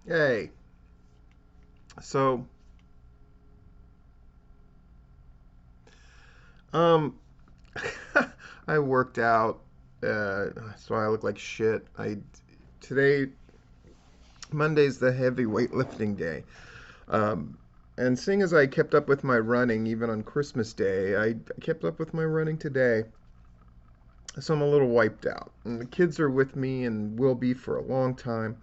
Hey, so um, I worked out, so I look like shit. I today Monday's the heavy weightlifting day, um, and seeing as I kept up with my running even on Christmas Day, I kept up with my running today. So I'm a little wiped out, and the kids are with me and will be for a long time.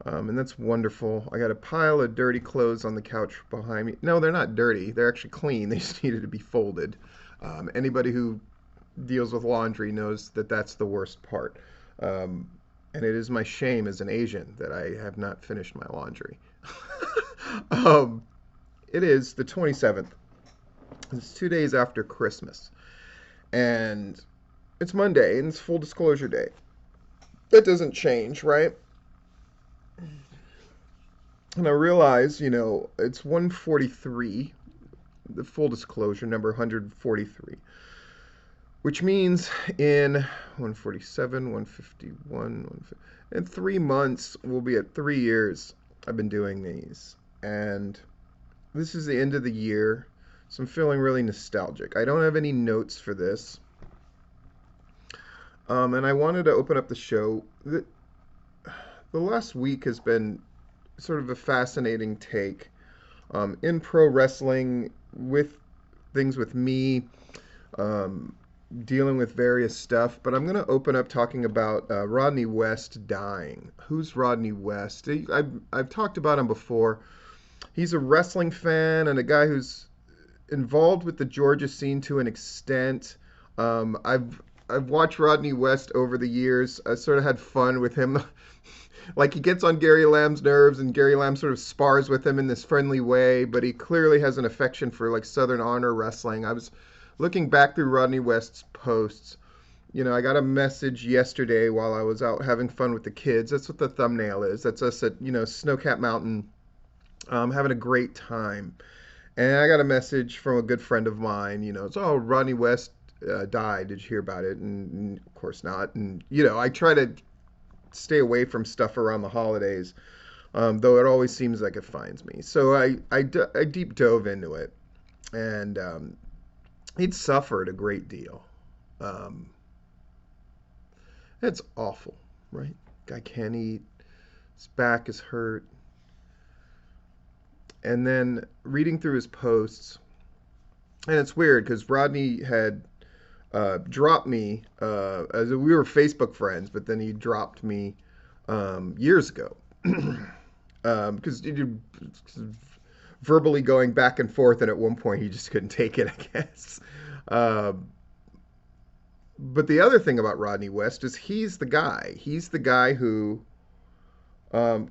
And that's wonderful. I got a pile of dirty clothes on the couch behind me. No, they're not dirty. They're actually clean. They just needed to be folded. Anybody who deals with laundry knows that that's the worst part. Um, and it is my shame as an Asian that I have not finished my laundry. um, it is the 27th. It's 2 days after Christmas. And it's Monday, and it's full disclosure day. That doesn't change, right? And I realize, it's 143, the full disclosure, number 143, which means in 147, 151, 150, in 3 months, we'll be at 3 years I've been doing these. And this is the end of the year, so I'm feeling really nostalgic. I don't have any notes for this. And I wanted to open up the show. The last week has been sort of a fascinating take in pro wrestling with things with me um, dealing with various stuff. But I'm going to open up talking about Rodney West dying. Who's Rodney West? I've talked about him before. He's a wrestling fan and a guy who's involved with the Georgia scene to an extent. I've watched Rodney West over the years. I sort of had fun with him. Like he gets on Gary Lamb's nerves, and Gary Lamb sort of spars with him in this friendly way, but he clearly has an affection for like Southern Honor Wrestling. I was looking back through Rodney West's posts. I got a message yesterday while I was out having fun with the kids. That's what the thumbnail is. That's us at Snowcat Mountain, having a great time. And I got a message from a good friend of mine. It's Rodney West died. Did you hear about it? And of course not. And I try to stay away from stuff around the holidays, though it always seems like it finds me. So I deep dove into it, and he'd suffered a great deal. Um, it's awful, right? Guy can't eat, his back is hurt. And then reading through his posts, and it's weird because Rodney had dropped me as we were Facebook friends, but then he dropped me years ago because verbally going back and forth, and at one point he just couldn't take it, I guess. Um, but the other thing about Rodney West is he's the guy. He's the guy who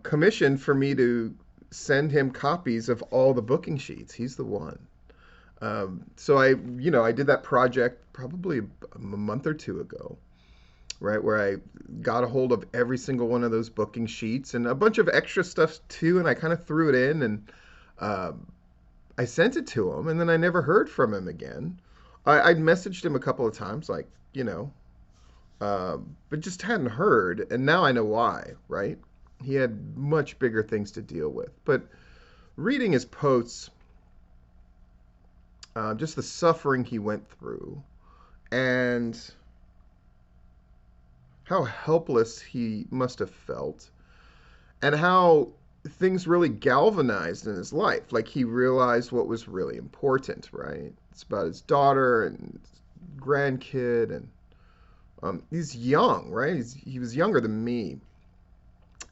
commissioned for me to send him copies of all the booking sheets. He's the one. So I did that project probably a month or two ago, right, where I got a hold of every single one of those booking sheets and a bunch of extra stuff too, and I kind of threw it in and um, I sent it to him, and then I never heard from him again. I'd messaged him a couple of times, like but just hadn't heard, and now I know why, right? He had much bigger things to deal with. But reading his posts, just the suffering he went through, and how helpless he must have felt, and how things really galvanized in his life. Like he realized what was really important, right? It's about his daughter and his grandkid, and he's young, right? He was younger than me.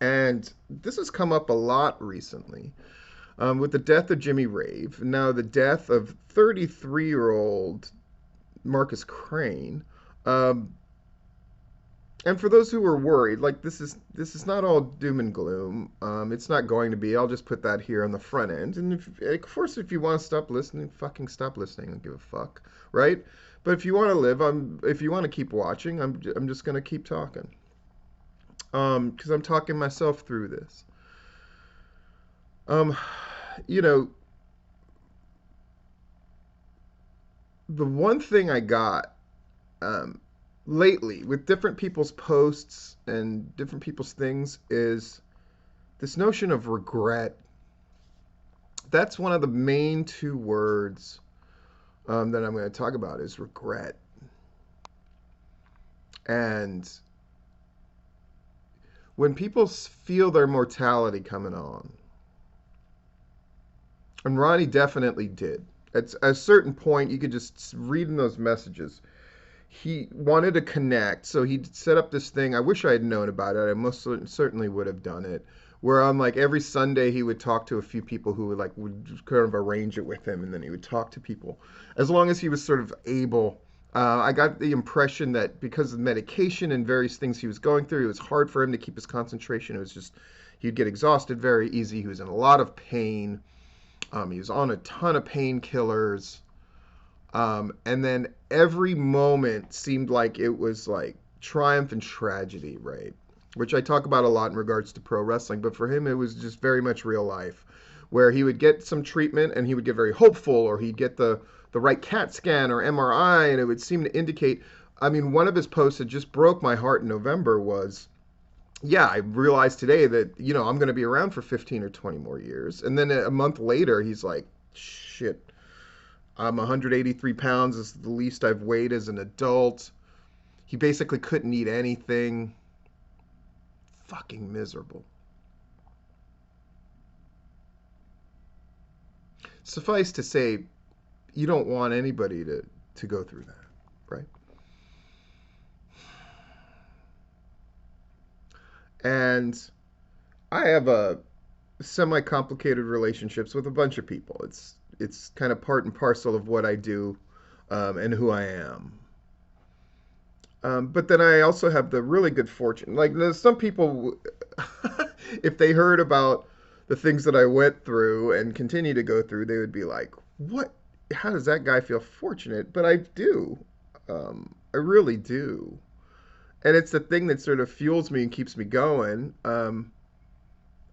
And this has come up a lot recently with the death of Jimmy Rave. Now, the death of 33-year-old Marcus Crane. Um, and for those who were worried, like this is not all doom and gloom. It's not going to be. I'll just put that here on the front end. And of course, if you want to stop listening, fucking stop listening. I don't give a fuck, right? But if you want to live, if you want to keep watching, I'm just gonna keep talking. Because I'm talking myself through this. Um, you know, the one thing I got um, lately with different people's posts and different people's things is this notion of regret, that's one of the main two words that I'm going to talk about is regret. And when people feel their mortality coming on, and Ronnie definitely did. At a certain point, you could just read in those messages. He wanted to connect, so he set up this thing. I wish I had known about it. I most certainly would have done it. Where on like every Sunday he would talk to a few people who would kind of arrange it with him, and then he would talk to people as long as he was sort of able. I got the impression that because of medication and various things he was going through, it was hard for him to keep his concentration. It was just he'd get exhausted very easy. He was in a lot of pain. He was on a ton of painkillers. And then every moment seemed like it was like triumph and tragedy, right? Which I talk about a lot in regards to pro wrestling, but for him it was just very much real life, where he would get some treatment and he would get very hopeful, or he'd get the right CAT scan or MRI, and it would seem to indicate. I mean, one of his posts that just broke my heart in November was, yeah, I realized today that, I'm going to be around for 15 or 20 more years. And then a month later, he's like, shit, I'm 183 pounds. This is the least I've weighed as an adult. He basically couldn't eat anything. Fucking miserable. Suffice to say, you don't want anybody to go through that, right? And I have a semi-complicated relationships with a bunch of people. It's kind of part and parcel of what I do and who I am. But then I also have the really good fortune. Like there's some people, if they heard about the things that I went through and continue to go through, they would be like, "What? How does that guy feel fortunate?" But I do. I really do. And it's the thing that sort of fuels me and keeps me going.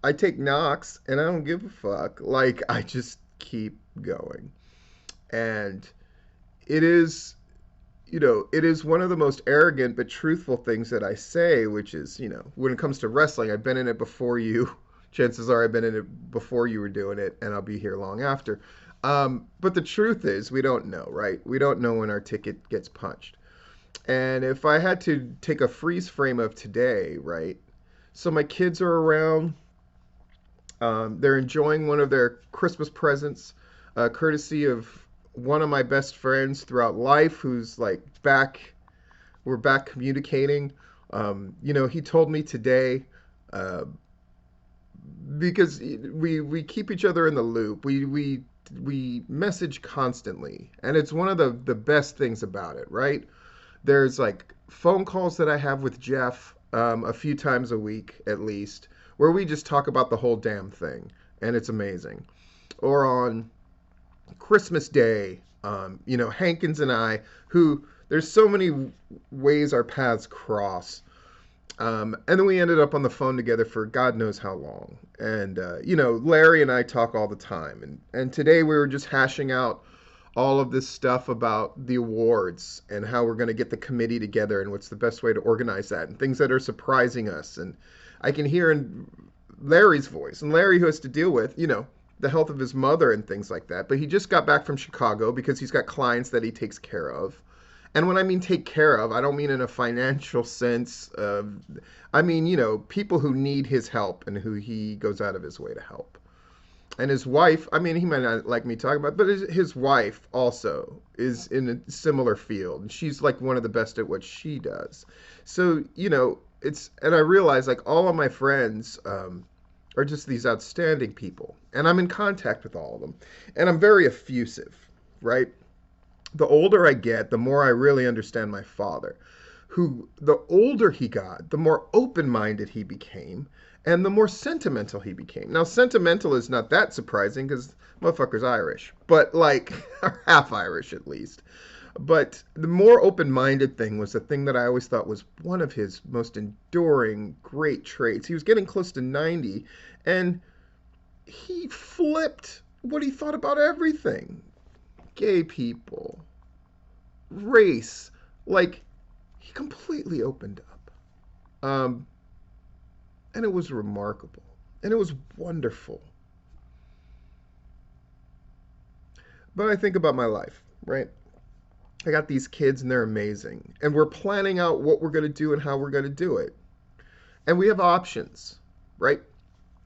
I take knocks and I don't give a fuck. Like I just keep going. And it is, it is one of the most arrogant but truthful things that I say, which is, when it comes to wrestling, I've been in it before you. Chances are I've been in it before you were doing it, and I'll be here long after. But the truth is, we don't know, right? We don't know when our ticket gets punched. And if I had to take a freeze frame of today, right? So my kids are around. They're enjoying one of their Christmas presents, courtesy of one of my best friends throughout life, who's like back. We're back communicating. He told me today, uh, because we keep each other in the loop. We message constantly, and it's one of the best things about it, right? There's like phone calls that I have with Jeff a few times a week at least, where we just talk about the whole damn thing, and it's amazing. Or on Christmas Day, Hankins and I, who there's so many ways our paths cross. And then we ended up on the phone together for God knows how long. And, Larry and I talk all the time. And today we were just hashing out all of this stuff about the awards and how we're going to get the committee together and what's the best way to organize that and things that are surprising us. And I can hear in Larry's voice, and Larry who has to deal with, the health of his mother and things like that. But he just got back from Chicago because he's got clients that he takes care of. And when I mean take care of, I don't mean in a financial sense. I mean, people who need his help and who he goes out of his way to help. And his wife, I mean, he might not like me talking about it, but his wife also is in a similar field. And she's like one of the best at what she does. So, and I realize like all of my friends are just these outstanding people. And I'm in contact with all of them. And I'm very effusive, right? The older I get, the more I really understand my father, who the older he got, the more open-minded he became, and the more sentimental he became. Now, sentimental is not that surprising because motherfucker's Irish, but like, or half Irish at least. But the more open-minded thing was the thing that I always thought was one of his most enduring great traits. He was getting close to 90, and he flipped what he thought about everything. Gay people, race, like he completely opened up. And it was remarkable. And it was wonderful. But I think about my life, right? I got these kids and they're amazing. And we're planning out what we're going to do and how we're going to do it. And we have options, right?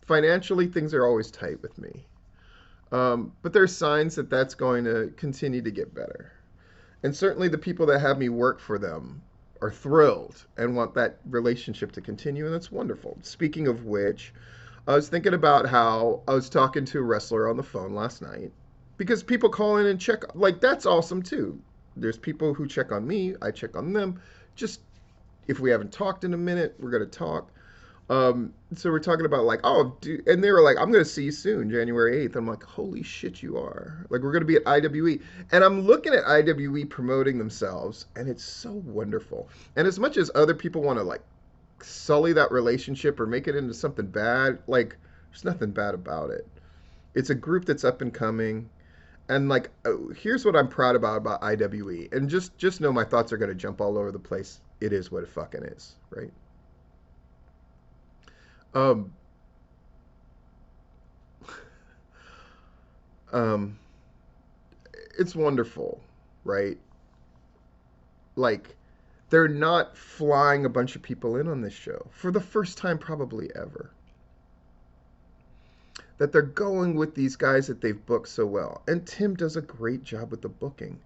Financially, things are always tight with me. But there's signs that that's going to continue to get better. And certainly the people that have me work for them are thrilled and want that relationship to continue, and that's wonderful. Speaking of which, I was thinking about how I was talking to a wrestler on the phone last night because people call in and check, like, that's awesome too. There's people who check on me, I check on them. Just if we haven't talked in a minute, we're going to talk. So we're talking about like, oh, and they were like, I'm gonna see you soon, January 8th. I'm like, holy shit, you are. Like, we're gonna be at IWE, and I'm looking at IWE promoting themselves, and it's so wonderful. And as much as other people want to like sully that relationship or make it into something bad, like, there's nothing bad about it. It's a group that's up and coming, and like, here's what I'm proud about IWE, and just know my thoughts are gonna jump all over the place. It is what it fucking is, right? Um, um, it's wonderful, right? Like, they're not flying a bunch of people in on this show for the first time probably ever. That they're going with these guys that they've booked so well. And Tim does a great job with the booking.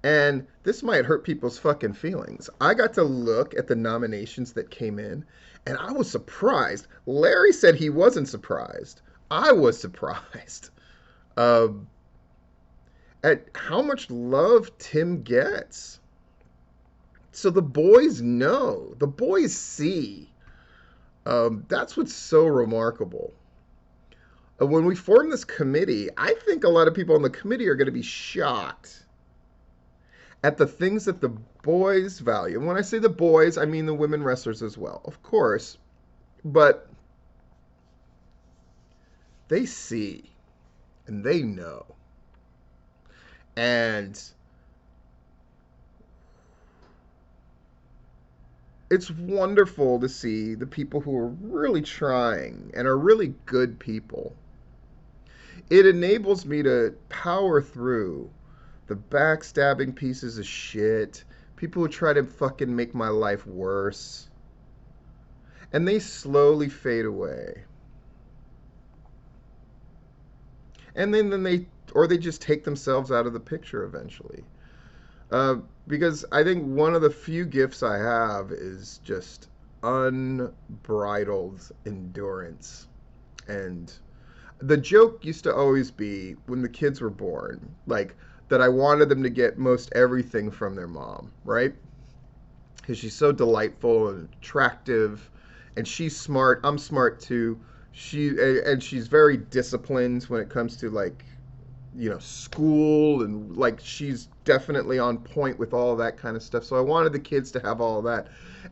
And this might hurt people's fucking feelings. I got to look at the nominations that came in, and I was surprised. Larry said he wasn't surprised. I was surprised. Um, at how much love Tim gets. So the boys know, the boys see. That's what's so remarkable. When we form this committee, I think a lot of people on the committee are going to be shocked at the things that the boys value. And when I say the boys, I mean the women wrestlers as well, of course. But they see and they know. And it's wonderful to see the people who are really trying and are really good people. It enables me to power through the backstabbing pieces of shit, people who try to fucking make my life worse, and they slowly fade away. And then they just take themselves out of the picture eventually. Uh, because I think one of the few gifts I have is just unbridled endurance. And the joke used to always be when the kids were born, like, that I wanted them to get most everything from their mom, right? Because she's so delightful and attractive, and she's smart. I'm smart too. And she's very disciplined when it comes to like, school, and like she's definitely on point with all of that kind of stuff. So I wanted the kids to have all of that.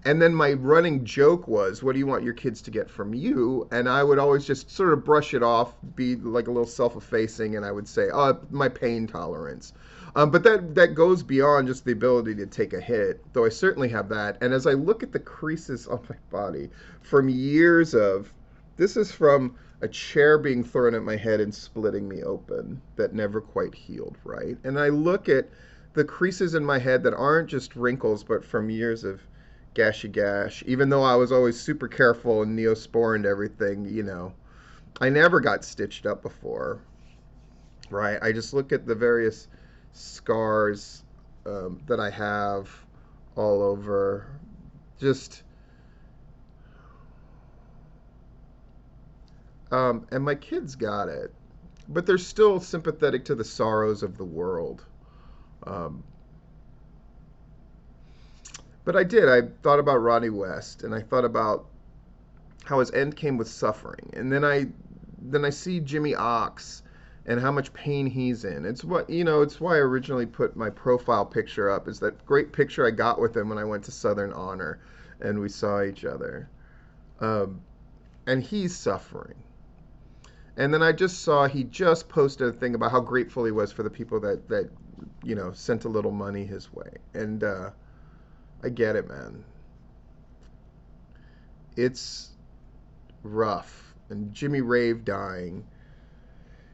And then my running joke was, what do you want your kids to get from you? And I would always just sort of brush it off, be like a little self-effacing, and I would say, oh, my pain tolerance. But that goes beyond just the ability to take a hit, though I certainly have that. And as I look at the creases on my body from years of, this is from a chair being thrown at my head and splitting me open that never quite healed, right? And I look at the creases in my head that aren't just wrinkles, but from years of gashy gash, even though I was always super careful and neosporined everything. I never got stitched up before, right? I just look at the various scars that I have all over. Just, and my kids got it, but they're still sympathetic to the sorrows of the world. Um, but I thought about Ronnie West, and I thought about how his end came with suffering, and then I see Jimmy Ox and how much pain he's in. It's why I originally put my profile picture up, is that great picture I got with him when I went to Southern Honor and we saw each other. Um, and he's suffering. And then I just saw he just posted a thing about how grateful he was for the people that sent a little money his way. And I get it, man. It's rough and Jimmy Rave dying,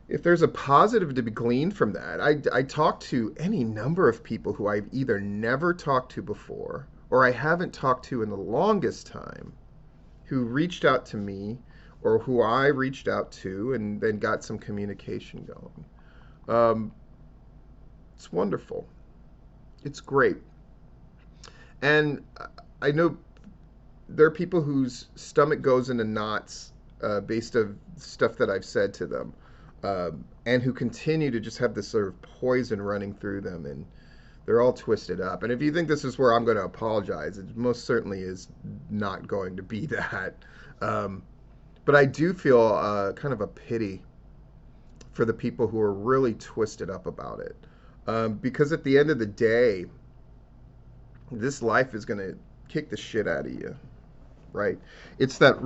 if there's a positive to be gleaned from that, I talk to any number of people who I've either never talked to before or I haven't talked to in the longest time who reached out to me or who I reached out to and then got some communication going. Um, it's wonderful. It's great. And I know there are people whose stomach goes into knots based of stuff that I've said to them, and who continue to just have this sort of poison running through them, and they're all twisted up. And if you think this is where I'm going to apologize, it most certainly is not going to be that. Um, but I do feel kind of a pity for the people who are really twisted up about it, because at the end of the day, this life is going to kick the shit out of you, right? It's that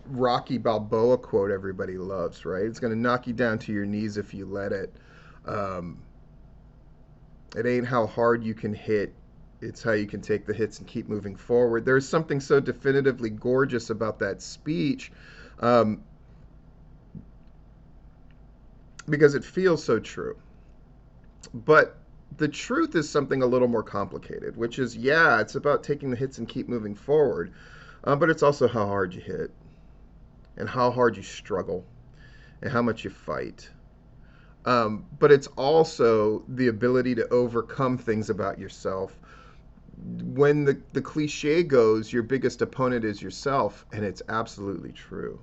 Rocky Balboa quote everybody loves, right? It's going to knock you down to your knees if you let it. Um, it ain't how hard you can hit, it's how you can take the hits and keep moving forward. There's something so definitively gorgeous about that speech, um, because it feels so true. But the truth is something a little more complicated, which is, yeah, it's about taking the hits and keep moving forward, but it's also how hard you hit and how hard you struggle and how much you fight. But it's also the ability to overcome things about yourself. When the cliche goes, your biggest opponent is yourself, and it's absolutely true,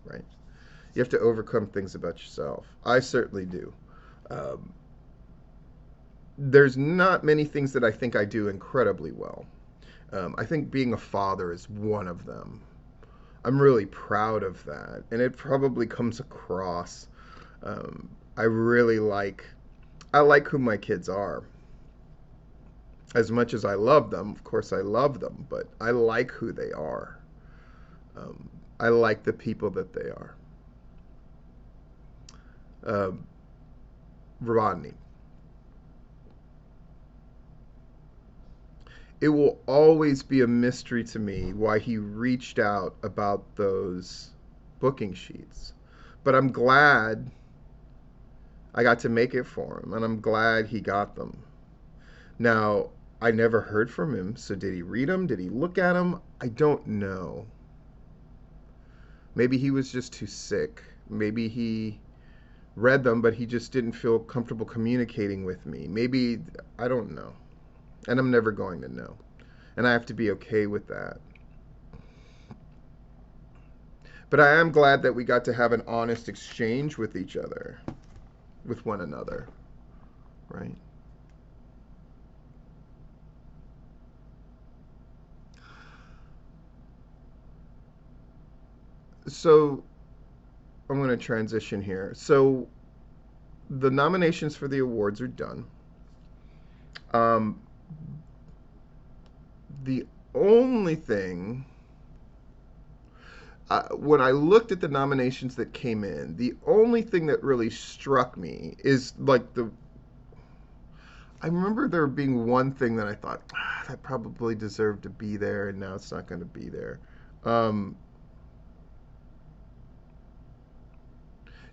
right? You have to overcome things about yourself. I certainly do. Um, there's not many things that I think I do incredibly well. I think being a father is one of them. I'm really proud of that, and it probably comes across. Um, I really like I like who my kids are. As much as I love them, of course I love them, but I like who they are. Um, I like the people that they are. Um, Rodney, it will always be a mystery to me why he reached out about those booking sheets. But I'm glad I got to make it for him, and I'm glad he got them. Now, I never heard from him, so did he read them? Did he look at them? I don't know. Maybe he was just too sick. Maybe he read them, but he just didn't feel comfortable communicating with me. Maybe, I don't know. And I'm never going to know. And I have to be okay with that. But I am glad that we got to have an honest exchange with each other, with one another, right? So I'm going to transition here. So the nominations for the awards are done. Um, the only thing, when I looked at the nominations that came in, the only thing that really struck me is like I remember there being one thing that I thought, that probably deserved to be there, and now it's not going to be there. Um,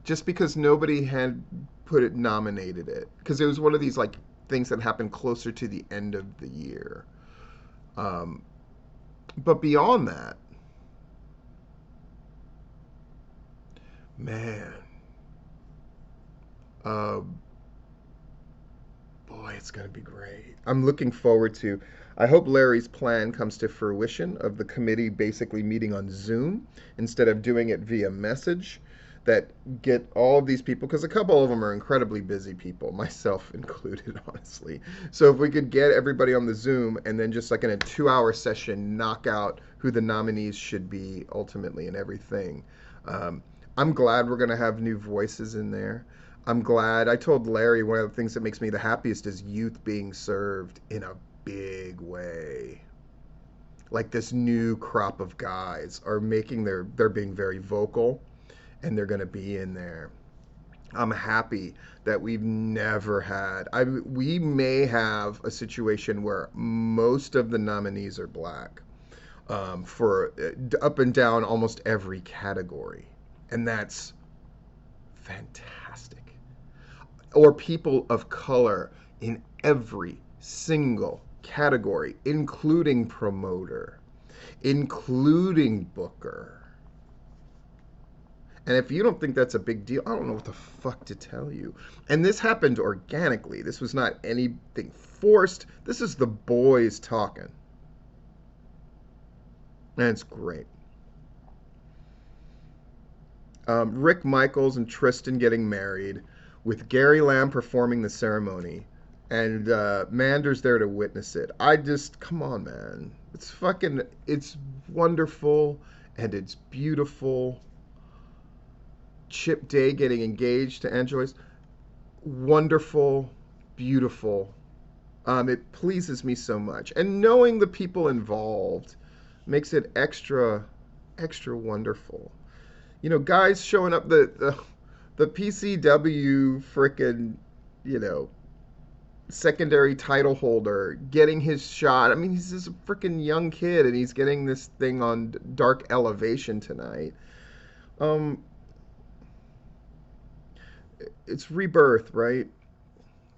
just because nobody had put it nominated it, because it was one of these like things that happened closer to the end of the year. Um, but beyond that, man, uh, boy, it's going to be great. I'm looking forward to. I hope Larry's plan comes to fruition of the committee basically meeting on Zoom instead of doing it via message. That get all of these people, because a couple of them are incredibly busy people, myself included, honestly. So if we could get everybody on the Zoom and then just like in a 2 hour session, knock out who the nominees should be ultimately and everything. Um, I'm glad we're going to have new voices in there. I'm glad. I told Larry one of the things that makes me the happiest is youth being served in a big way. Like this new crop of guys are making they're being very vocal and they're going to be in there. I'm happy that we've never had. We may have a situation where most of the nominees are black, for up and down almost every category. And that's fantastic. Or people of color in every single category, including promoter, including booker. And if you don't think that's a big deal, I don't know what the fuck to tell you. And this happened organically. This was not anything forced. This is the boys talking. And it's great. Rick Michaels and Tristan getting married, with Gary Lamb performing the ceremony, and Mander's there to witness it. I just, come on, man. It's wonderful and it's beautiful. Chip Day getting engaged to Angelo's, wonderful, beautiful. It pleases me so much, and knowing the people involved makes it extra, extra wonderful. Guys showing up, the PCW frickin', you know, secondary title holder getting his shot. I mean, he's just a frickin' young kid and he's getting this thing on Dark Elevation tonight. Um, it's rebirth, right?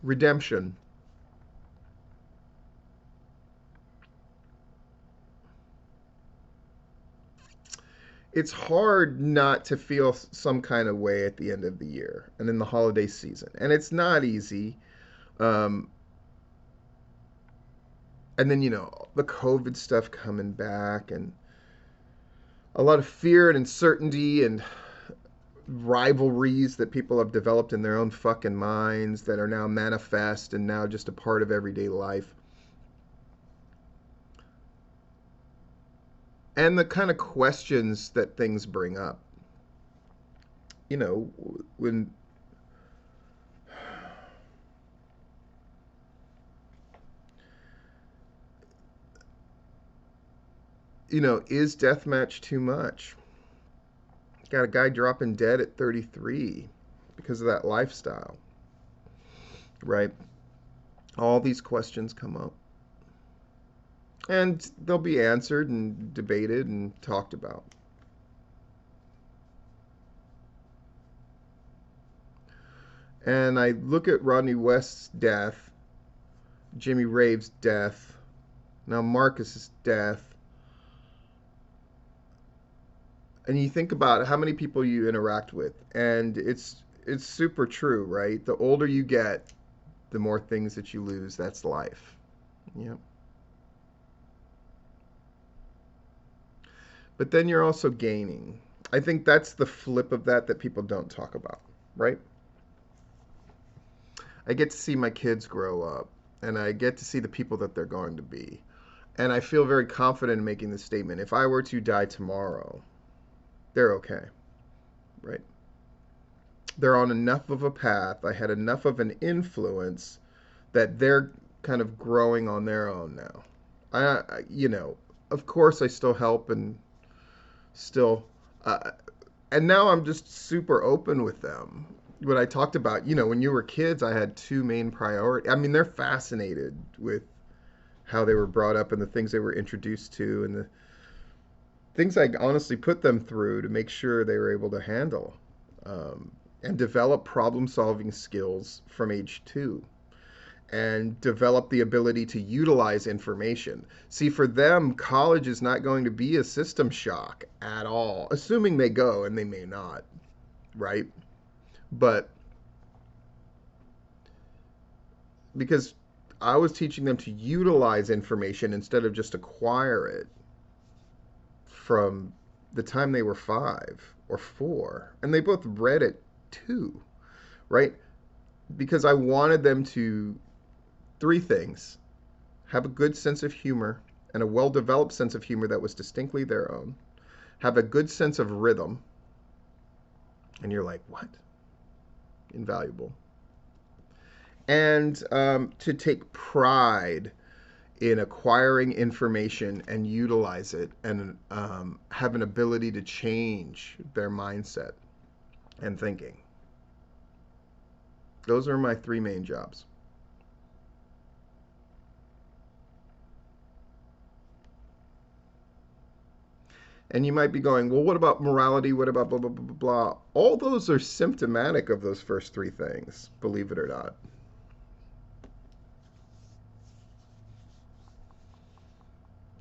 Redemption. It's hard not to feel some kind of way at the end of the year and in the holiday season. And it's not easy. Um, and then, the COVID stuff coming back and a lot of fear and uncertainty and rivalries that people have developed in their own fucking minds that are now manifest and now just a part of everyday life. And the kind of questions that things bring up. When is deathmatch too much? Got a guy dropping dead at 33 because of that lifestyle, right? All these questions come up. And they'll be answered and debated and talked about. And I look at Rodney West's death, Jimmy Rave's death, now Marcus's death, and you think about how many people you interact with, and it's super true, right? The older you get, the more things that you lose. That's life. Yeah. But then you're also gaining. I think that's the flip of that people don't talk about, right? I get to see my kids grow up and I get to see the people that they're going to be. And I feel very confident in making this statement. If I were to die tomorrow, they're okay, right? They're on enough of a path. I had enough of an influence that they're kind of growing on their own now. Of course I still help and still, uh, and now I'm just super open with them. What I talked about, when you were kids, I had two main priorities. I mean, they're fascinated with how they were brought up and the things they were introduced to and the things I honestly put them through to make sure they were able to handle and develop problem solving skills from age 2 and develop the ability to utilize information. See, for them, college is not going to be a system shock at all, assuming they go, and they may not, right? But because I was teaching them to utilize information instead of just acquire it from the time they were 5 or 4, and they both read at 2, right? Because I wanted them to, 3 things: have a good sense of humor and a well-developed sense of humor that was distinctly their own, have a good sense of rhythm, and you're like, what? Invaluable. And to take pride in acquiring information and utilize it and have an ability to change their mindset and thinking. Those are my 3 main jobs. And you might be going, well, what about morality? What about blah, blah, blah, blah, blah? All those are symptomatic of those first three things, believe it or not.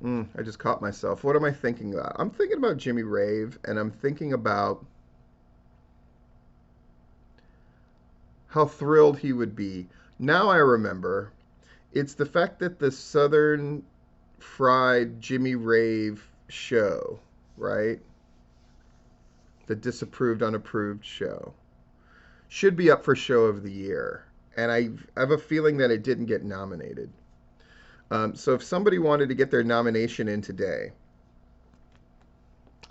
I just caught myself. What am I thinking about? I'm thinking about Jimmy Rave, and I'm thinking about how thrilled he would be. Now I remember. It's the fact that the Southern Fried Jimmy Rave show, right? The disapproved, unapproved show, should be up for show of the year. And I have a feeling that it didn't get nominated. So if somebody wanted to get their nomination in today,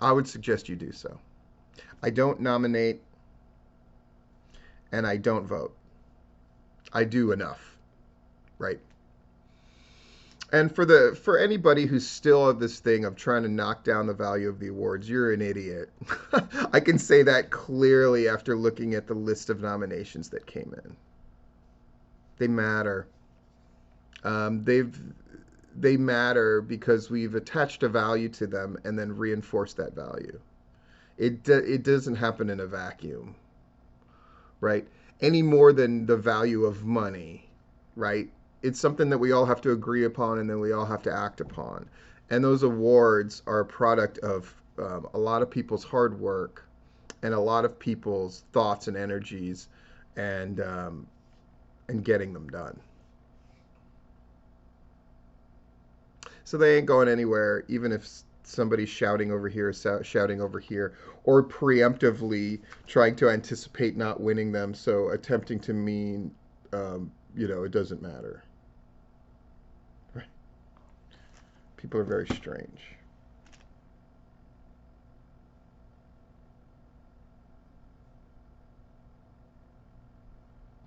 I would suggest you do so. I don't nominate and I don't vote. I do enough, right? And for anybody who's still of this thing of trying to knock down the value of the awards, you're an idiot. I can say that clearly after looking at the list of nominations that came in. They matter. They matter because we've attached a value to them and then reinforced that value. It doesn't happen in a vacuum, right? Any more than the value of money, right? It's something that we all have to agree upon and then we all have to act upon. And those awards are a product of a lot of people's hard work and a lot of people's thoughts and energies and getting them done. So they ain't going anywhere, even if somebody's shouting over here, shouting over here, or preemptively trying to anticipate not winning them, so attempting to mean, it doesn't matter. Right? People are very strange.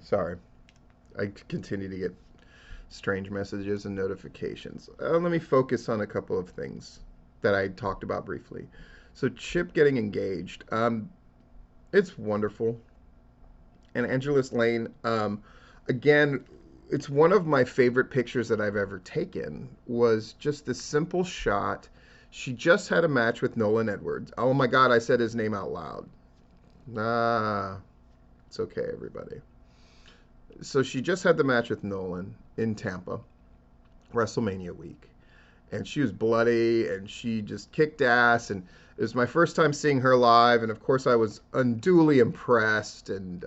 Sorry. I continue to get strange messages and notifications. Let me focus on a couple of things that I talked about briefly. So Chip getting engaged, it's wonderful. And Angelus Lane, again, it's one of my favorite pictures that I've ever taken. Was just this simple shot. She just had a match with Nolan Edwards. Oh my God, I said his name out loud. Ah, it's okay, everybody. So she just had the match with Nolan in Tampa, WrestleMania week. And she was bloody and she just kicked ass. And it was my first time seeing her live. And of course, I was unduly impressed. And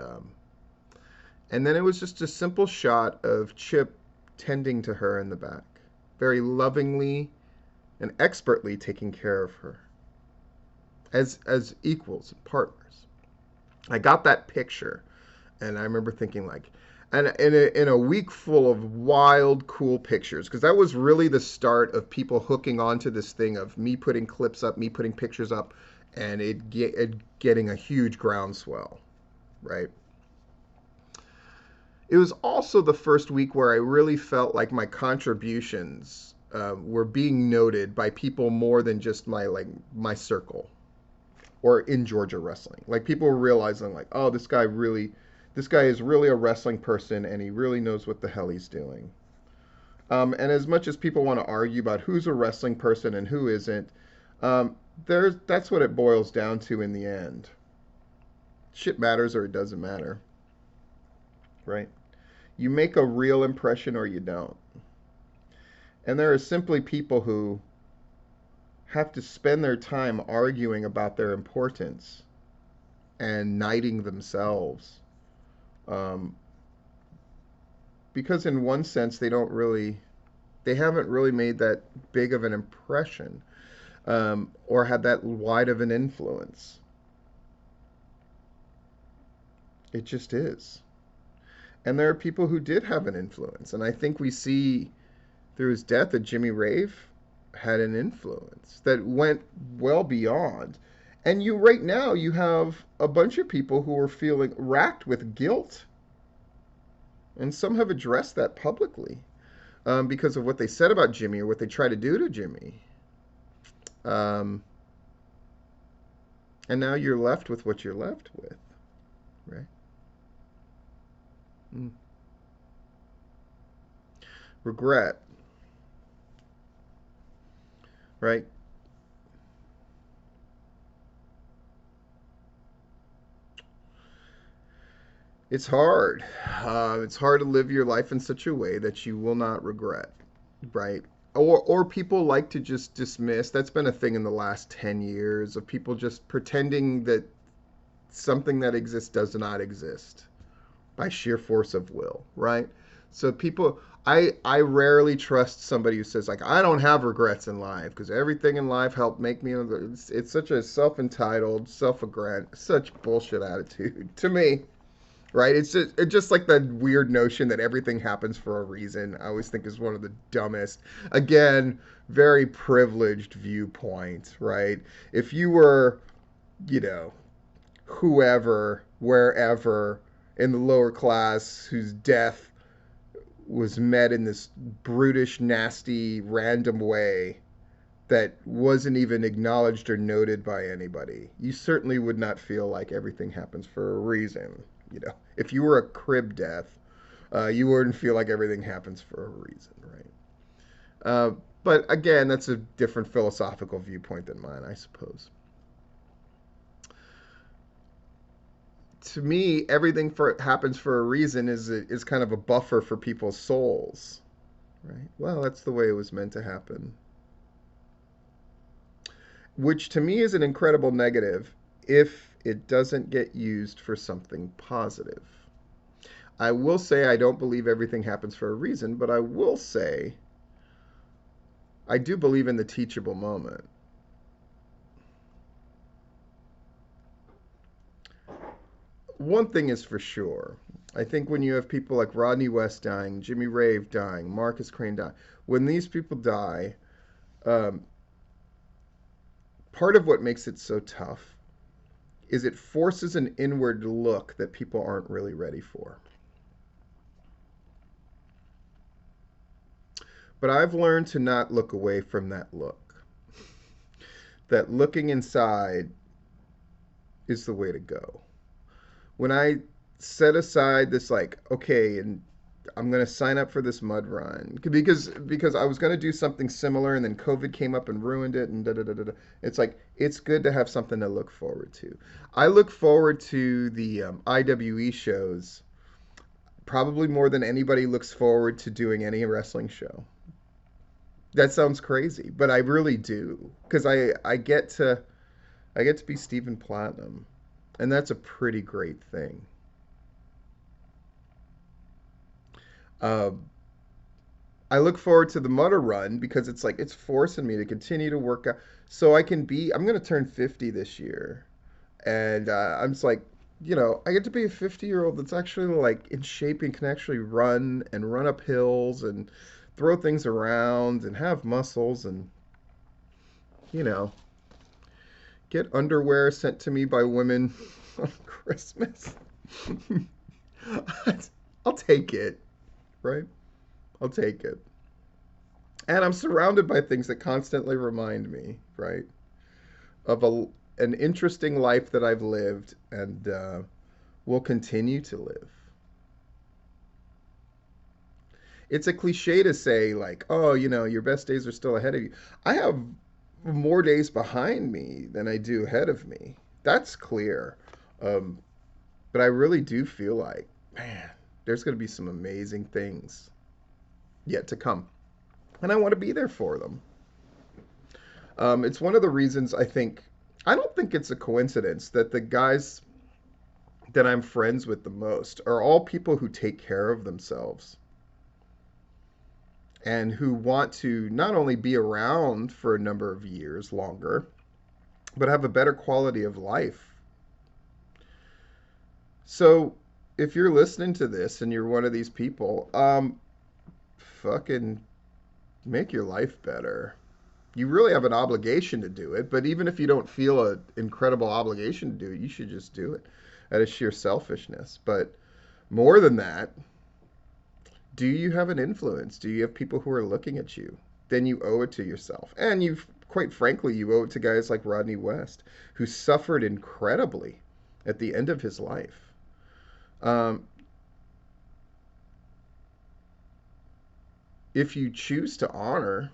then it was just a simple shot of Chip tending to her in the back, very lovingly and expertly taking care of her as equals and partners. I got that picture, and I remember thinking like, and in a week full of wild, cool pictures, because that was really the start of people hooking onto this thing of me putting clips up, me putting pictures up, and it getting a huge groundswell, right? It was also the first week where I really felt like my contributions were being noted by people more than just my circle or in Georgia wrestling. Like people were realizing like, oh, this guy is really a wrestling person and he really knows what the hell he's doing. And as much as people want to argue about who's a wrestling person and who isn't, that's what it boils down to in the end. Shit matters or it doesn't matter, right? You make a real impression or you don't. And there are simply people who have to spend their time arguing about their importance and knighting themselves. Um, because in one sense they haven't really made that big of an impression or had that wide of an influence. It just is. And there are people who did have an influence. And I think we see through his death that Jimmy Rave had an influence that went well beyond. And right now you have a bunch of people who are feeling racked with guilt. And some have addressed that publicly because of what they said about Jimmy or what they try to do to Jimmy. Um, and now you're left with what you're left with, right? Mm. Regret, right? It's hard. It's hard to live your life in such a way that you will not regret, right? Or people like to just dismiss. That's been a thing in the last 10 years of people just pretending that something that exists does not exist by sheer force of will, right? So people, I rarely trust somebody who says like I don't have regrets in life because everything in life helped make me. It's such a self-entitled, self-aggrand, such bullshit attitude to me, right? It's just like the weird notion that everything happens for a reason. I always think is one of the dumbest. Again, very privileged viewpoint, right? If you were, you know, whoever, wherever in the lower class whose death was met in this brutish, nasty, random way that wasn't even acknowledged or noted by anybody, you certainly would not feel like everything happens for a reason. You know, if you were a crib death, you wouldn't feel like everything happens for a reason, right? Uh, but again, that's a different philosophical viewpoint than mine, I suppose. To me, everything for happens for a reason is kind of a buffer for people's souls, right? Well, that's the way it was meant to happen, which to me is an incredible negative if it doesn't get used for something positive. I will say I don't believe everything happens for a reason, but I will say I do believe in the teachable moment. One thing is for sure. I think when you have people like Rodney West dying, Jimmy Rave dying, Marcus Crane dying, when these people die, um, part of what makes it so tough is it forces an inward look that people aren't really ready for. But I've learned to not look away from that look. That looking inside is the way to go. When I set aside this like, okay, and I'm gonna sign up for this mud run because I was gonna do something similar and then COVID came up and ruined it and da da da da. It's like it's good to have something to look forward to. I look forward to the IWE shows probably more than anybody looks forward to doing any wrestling show. That sounds crazy, but I really do because I get to be Stephen Platinum, and that's a pretty great thing. Uh, I look forward to the Mutter run because it's like it's forcing me to continue to work out so I can be. I'm gonna turn 50 this year, and I'm just like, I get to be a 50-year-old that's actually like in shape and can actually run and run up hills and throw things around and have muscles and you know get underwear sent to me by women on Christmas. I'll take it, right? I'll take it. And I'm surrounded by things that constantly remind me, right, of an interesting life that I've lived and will continue to live. It's a cliche to say, like, oh, your best days are still ahead of you. I have more days behind me than I do ahead of me. That's clear. Um, but I really do feel like, man, there's going to be some amazing things yet to come. And I want to be there for them. It's one of the reasons I don't think it's a coincidence that the guys that I'm friends with the most are all people who take care of themselves and who want to not only be around for a number of years longer, but have a better quality of life. So if you're listening to this and you're one of these people, fucking make your life better. You really have an obligation to do it, but even if you don't feel an incredible obligation to do it, you should just do it out of sheer selfishness. But more than that, do you have an influence? Do you have people who are looking at you? Then you owe it to yourself. And quite frankly, you owe it to guys like Rodney West, who suffered incredibly at the end of his life. Um, if you choose to honor,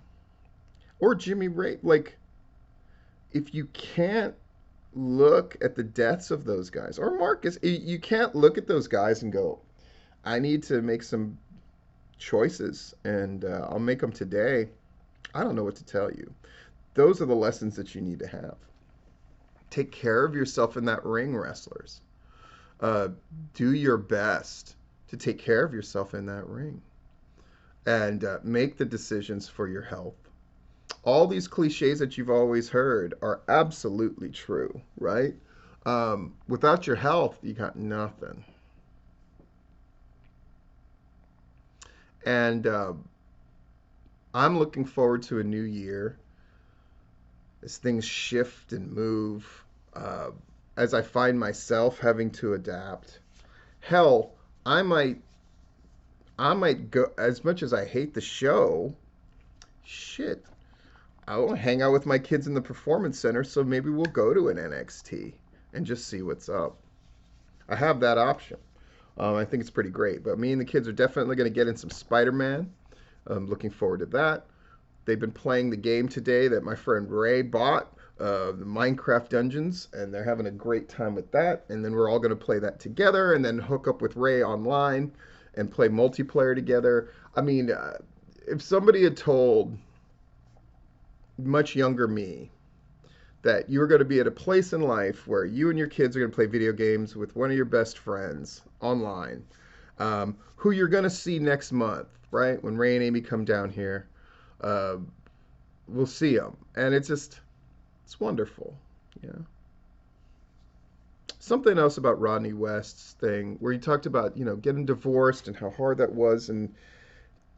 or Jimmy Ray, like, if you can't look at the deaths of those guys. Or Marcus, you can't look at those guys and go, I need to make some choices and I'll make them today. I don't know what to tell you. Those are the lessons that you need to have. Take care of yourself in that ring, wrestlers. Uh, do your best to take care of yourself in that ring and make the decisions for your health. All these cliches that you've always heard are absolutely true, right? Without your health, you got nothing. And I'm looking forward to a new year as things shift and move, uh, as I find myself having to adapt. Hell, I might, I might go as much as I hate the show. Shit, I want to hang out with my kids in the performance center, so maybe we'll go to an NXT and just see what's up. I have that option. I think it's pretty great. But me and the kids are definitely going to get in some Spider-Man. I'm looking forward to that. They've been playing the game today that my friend Ray bought, the Minecraft Dungeons, and they're having a great time with that. And then we're all going to play that together and then hook up with Ray online and play multiplayer together. I mean, if somebody had told much younger me that you were going to be at a place in life where you and your kids are going to play video games with one of your best friends online, who you're going to see next month, right? When Ray and Amy come down here, uh, we'll see them. And it's wonderful. Yeah. Something else about Rodney West's thing where he talked about, getting divorced and how hard that was. And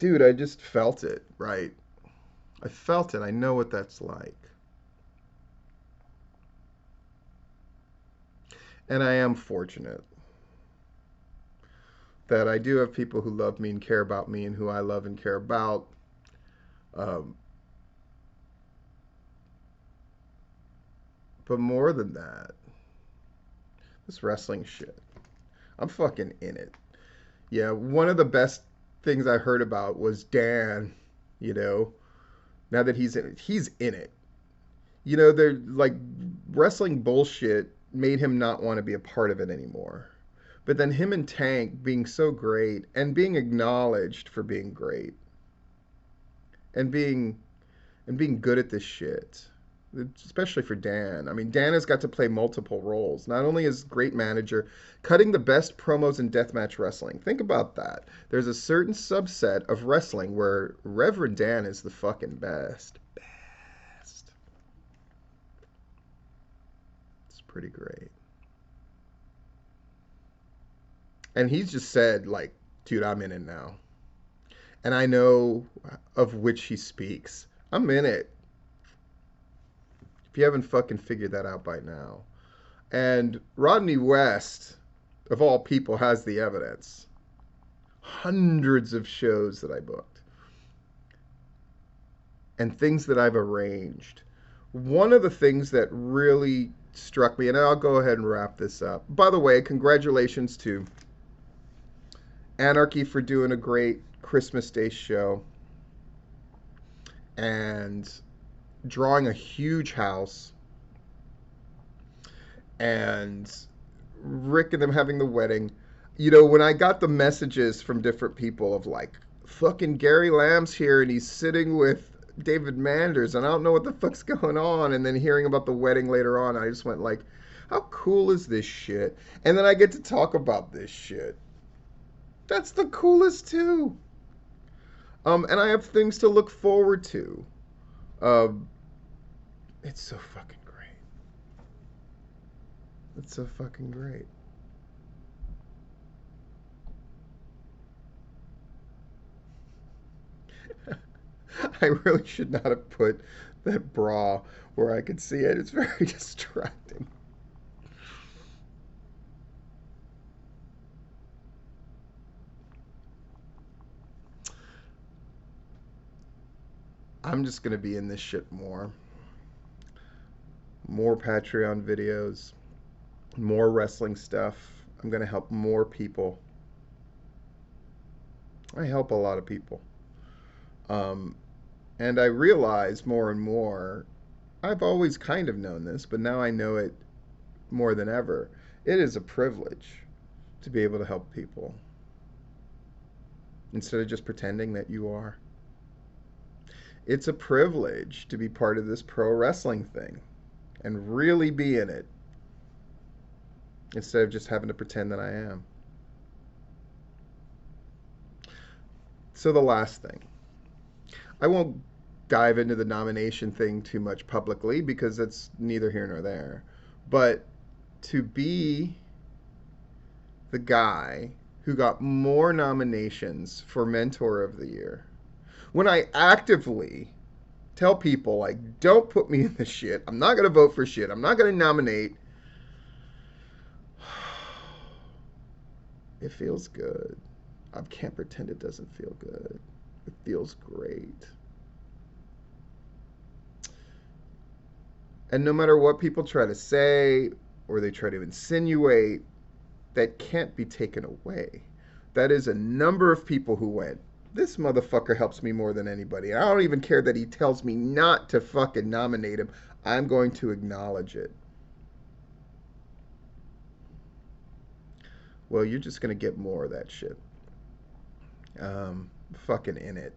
dude, I just felt it, right? I felt it. I know what that's like. And I am fortunate that I do have people who love me and care about me and who I love and care about. Um, but more than that, this wrestling shit, I'm fucking in it. Yeah, one of the best things I heard about was Dan, you know, now that he's in it. They're like wrestling bullshit made him not want to be a part of it anymore. But then him and Tank being so great and being acknowledged for being great and being good at this shit. Especially for Dan. I mean, Dan has got to play multiple roles. Not only as great manager, cutting the best promos in deathmatch wrestling. Think about that. There's a certain subset of wrestling where Reverend Dan is the fucking best. Best. It's pretty great. And he's just said, like, dude, I'm in it now. And I know of which he speaks. I'm in it. If you haven't fucking figured that out by now. And Rodney West, of all people, has the evidence. Hundreds of shows that I booked. And things that I've arranged. One of the things that really struck me, and I'll go ahead and wrap this up. By the way, congratulations to Anarchy for doing a great Christmas Day show. And drawing a huge house, and Rick and them having the wedding. When I got the messages from different people of like, fucking Gary Lamb's here and he's sitting with David Manders and I don't know what the fuck's going on, and then hearing about the wedding later on, I just went like, how cool is this shit? And then I get to talk about this shit. That's the coolest too. And I have things to look forward to. Um, It's so fucking great. It's so fucking great. I really should not have put that bra where I could see it. It's very distracting. I'm just going to be in this shit more. More Patreon videos, more wrestling stuff. I'm going to help more people. I help a lot of people. Um, and I realize more and more, I've always kind of known this, but now I know it more than ever. It is a privilege to be able to help people instead of just pretending that you are. It's a privilege to be part of this pro wrestling thing and really be in it instead of just having to pretend that I am. So, the last thing, I won't dive into the nomination thing too much publicly because it's neither here nor there. But to be the guy who got more nominations for Mentor of the Year, when I actively tell people, like, don't put me in this shit, I'm not going to vote for shit, I'm not going to nominate, it feels good. I can't pretend it doesn't feel good. It feels great. And no matter what people try to say or they try to insinuate, that can't be taken away. That is a number of people who went, this motherfucker helps me more than anybody. I don't even care that he tells me not to fucking nominate him. I'm going to acknowledge it. Well, you're just going to get more of that shit. Fucking in it.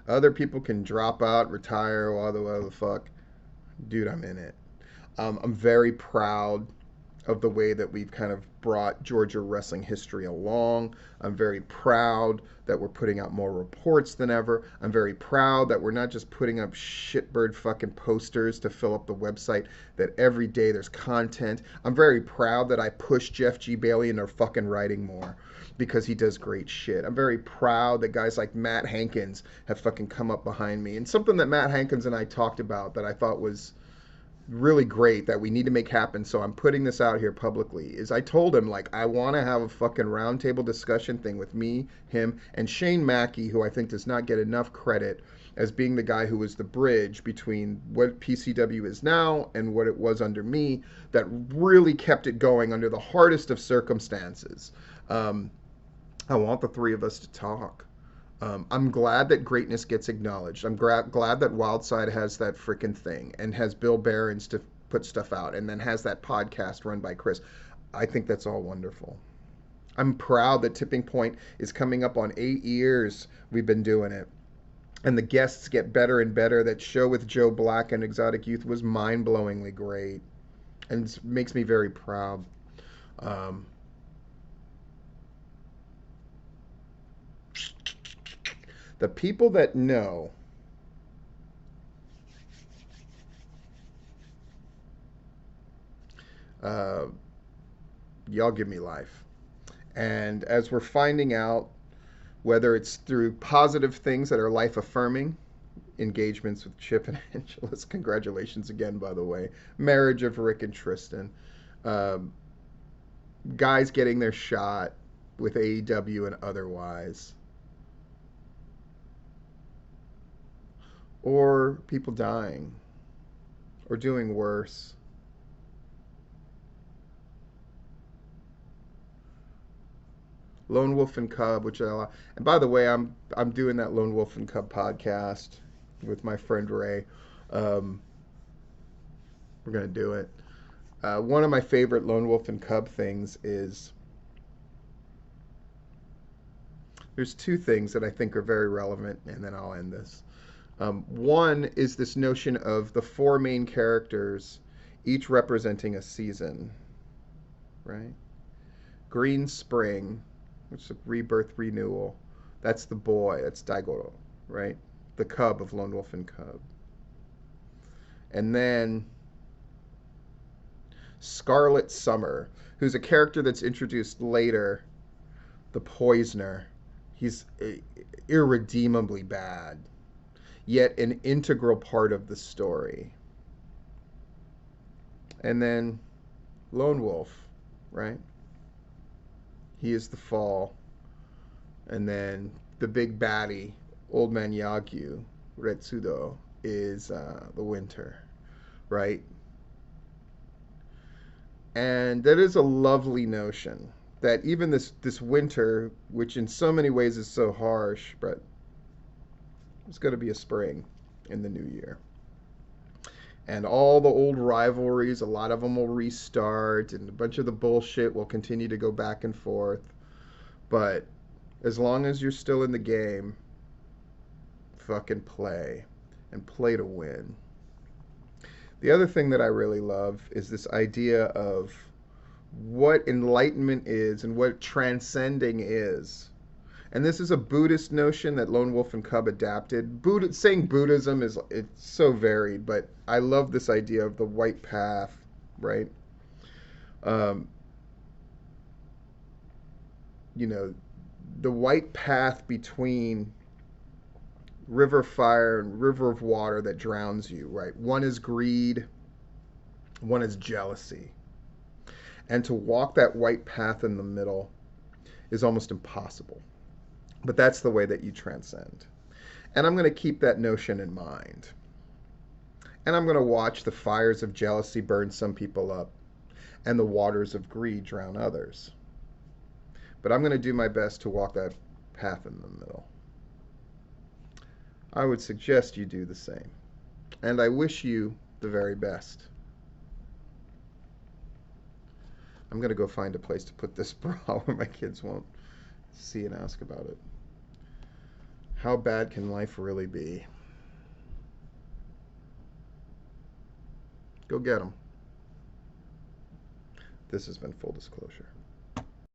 Other people can drop out, retire, or whatever the fuck. Dude, I'm in it. I'm very proud of the way that we've kind of brought Georgia wrestling history along. I'm very proud that we're putting out more reports than ever. I'm very proud that we're not just putting up shitbird fucking posters to fill up the website, that every day there's content. I'm very proud that I push Jeff G. Bailey into fucking writing more because he does great shit. I'm very proud that guys like Matt Hankins have fucking come up behind me. And something that Matt Hankins and I talked about that I thought was really great that we need to make happen, so I'm putting this out here publicly, is I told him, like, I want to have a fucking roundtable discussion thing with me, him, and Shane Mackey, who I think does not get enough credit as being the guy who was the bridge between what PCW is now and what it was under me, that really kept it going under the hardest of circumstances. I want the three of us to talk. I'm glad that greatness gets acknowledged. I'm glad that Wildside has that freaking thing and has Bill Barons to put stuff out and then has that podcast run by Chris. I think that's all wonderful. I'm proud that Tipping Point is coming up on 8 years we've been doing it. And the guests get better and better. That show with Joe Black and Exotic Youth was mind-blowingly great and makes me very proud. The people that know y'all give me life. And as we're finding out, whether it's through positive things that are life affirming, engagements with Chip and Angelus, congratulations again, by the way, marriage of Rick and Tristan, guys getting their shot with AEW and otherwise, or people dying or doing worse. Lone Wolf and Cub, which I, and by the way, I'm doing that Lone Wolf and Cub podcast with my friend Ray. We're gonna do it. One of my favorite Lone Wolf and Cub things is there's two things that I think are very relevant, and then I'll end this. One is this notion of the four main characters, each representing a season, right? Green Spring, which is a rebirth, renewal. That's the boy, that's Daigoro, right? The cub of Lone Wolf and Cub. And then Scarlet Summer, who's a character that's introduced later, the Poisoner. He's irredeemably bad, yet an integral part of the story. And then Lone Wolf, right? He is the fall. And then the big baddie, Old Man Yagyu, Retsudo, is the winter, right? And that is a lovely notion that even this winter, which in so many ways is so harsh, but it's going to be a spring in the new year. And all the old rivalries, a lot of them will restart, and a bunch of the bullshit will continue to go back and forth. But as long as you're still in the game, fucking play and play to win. The other thing that I really love is this idea of what enlightenment is and what transcending is. And this is a Buddhist notion that Lone Wolf and Cub adapted. Saying Buddhism is it's so varied, but I love this idea of the white path, right? Um, you know, the white path between river of fire and river of water that drowns you, right? One is greed, one is jealousy. And to walk that white path in the middle is almost impossible. But that's the way that you transcend. And I'm going to keep that notion in mind. And I'm going to watch the fires of jealousy burn some people up and the waters of greed drown others. But I'm going to do my best to walk that path in the middle. I would suggest you do the same. And I wish you the very best. I'm going to go find a place to put this bra where my kids won't see and ask about it. How bad can life really be? Go get them. This has been Full Disclosure.